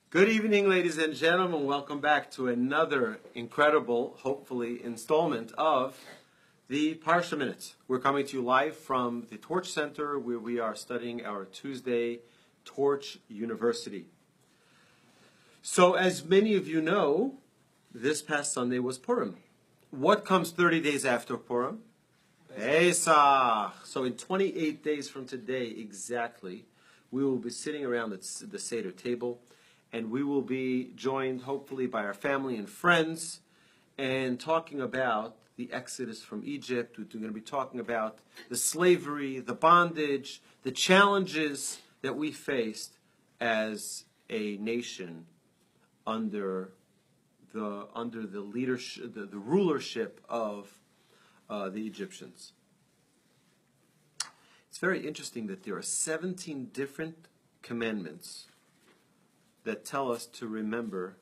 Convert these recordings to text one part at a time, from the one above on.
Good evening, ladies and gentlemen. Welcome back to another incredible, hopefully, installment of the Parsha Minutes. We're coming to you live from the Torch Center, where we are studying our Tuesday Torch University. So, as many of you know, this past Sunday was Purim. What comes 30 days after Purim? Pesach. So, in 28 days from today, exactly, we will be sitting around the Seder table. And we will be joined, hopefully, by our family and friends and talking about the Exodus from Egypt. We're going to be talking about the slavery, the bondage, the challenges that we faced as a nation under the leadership, the rulership of the Egyptians. It's very interesting that there are 17 different commandments that tell us to remember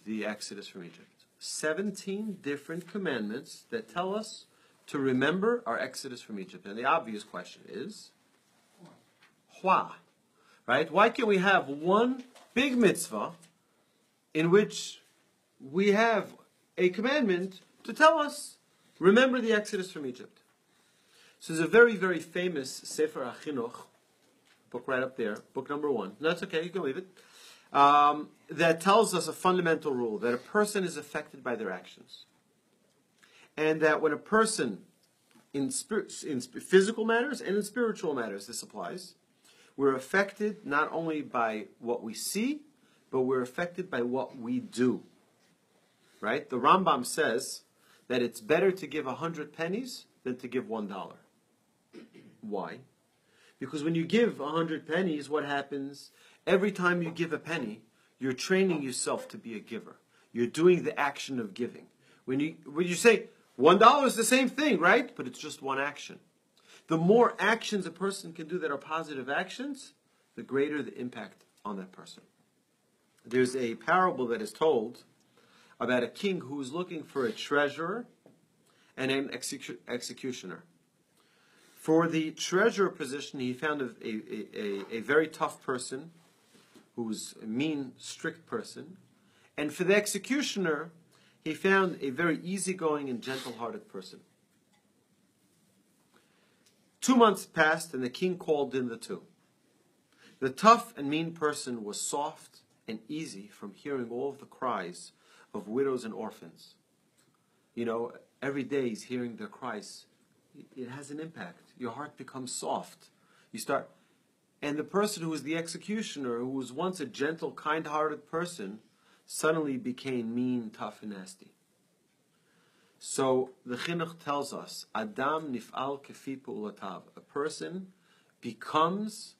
the Exodus from Egypt. 17 different commandments that tell us to remember our Exodus from Egypt. And the obvious question is, why? Right? Why can't we have one big mitzvah in which we have a commandment to tell us, remember the Exodus from Egypt? So there's a very, very famous Sefer HaChinuch, book right up there, book number 1. No, that's okay, you can leave it. That tells us a fundamental rule, that a person is affected by their actions. And that when a person, in physical matters and in spiritual matters, this applies, we're affected not only by what we see, but we're affected by what we do. Right? The Rambam says that it's better to give 100 pennies than to give $1. Why? Because when you give 100 pennies, what happens? Every time you give a penny, you're training yourself to be a giver. You're doing the action of giving. When you say $1 is the same thing, right? But it's just one action. The more actions a person can do that are positive actions, the greater the impact on that person. There's a parable that is told about a king who is looking for a treasurer and an executioner. For the treasurer position, he found a very tough person, who's a mean, strict person. And for the executioner, he found a very easygoing and gentle-hearted person. 2 months passed, and the king called in the two. The tough and mean person was soft and easy from hearing all of the cries of widows and orphans. You know, every day he's hearing their cries. It has an impact. Your heart becomes soft. And the person who was the executioner, who was once a gentle, kind-hearted person, suddenly became mean, tough, and nasty. So the Chinuch tells us, Adam nif'al kefi pu'ulatav. A person becomes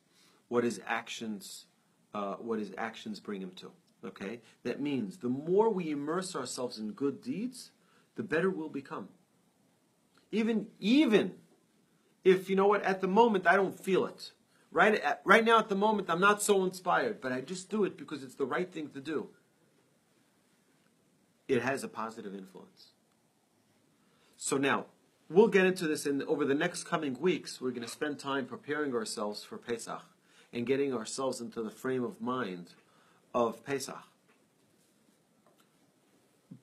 what his actions bring him to. Okay, that means the more we immerse ourselves in good deeds, the better we'll become. Even if, you know what, at the moment I don't feel it. Right now at the moment I'm not so inspired, but I just do it because it's the right thing to do. It has a positive influence. So now, we'll get into this over the next coming weeks. We're going to spend time preparing ourselves for Pesach and getting ourselves into the frame of mind of Pesach.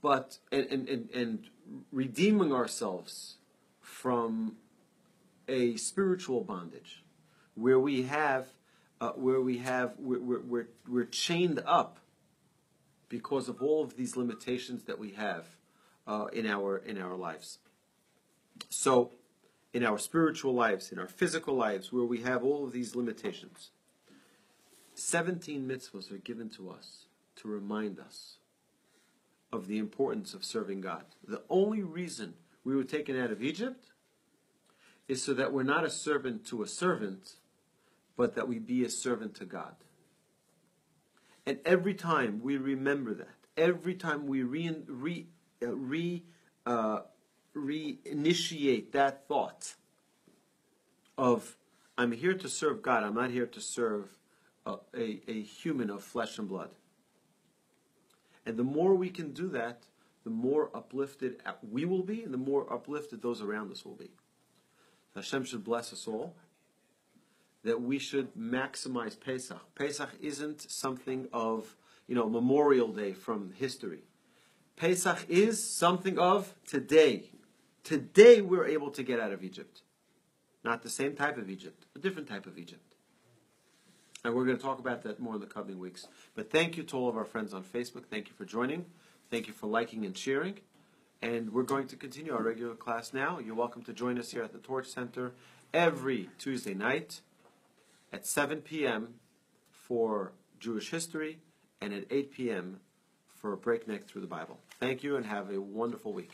But, and redeeming ourselves from a spiritual bondage, where we're chained up because of all of these limitations that we have in our lives. So, in our spiritual lives, in our physical lives, where we have all of these limitations, 17 mitzvahs are given to us to remind us of the importance of serving God. The only reason we were taken out of Egypt is so that we're not a servant to a servant, but that we be a servant to God. And every time we remember that, every time we reinitiate that thought of, I'm here to serve God, I'm not here to serve a human of flesh and blood. And the more we can do that, the more uplifted we will be, and the more uplifted those around us will be. Hashem should bless us all. that we should maximize Pesach. Pesach isn't something of, Memorial Day from history. Pesach is something of today. Today we're able to get out of Egypt. Not the same type of Egypt, a different type of Egypt. And we're going to talk about that more in the coming weeks. But thank you to all of our friends on Facebook. Thank you for joining. Thank you for liking and sharing. And we're going to continue our regular class now. You're welcome to join us here at the Torch Center every Tuesday night at 7 p.m. for Jewish history and at 8 p.m. for Breakneck Through the Bible. Thank you and have a wonderful week.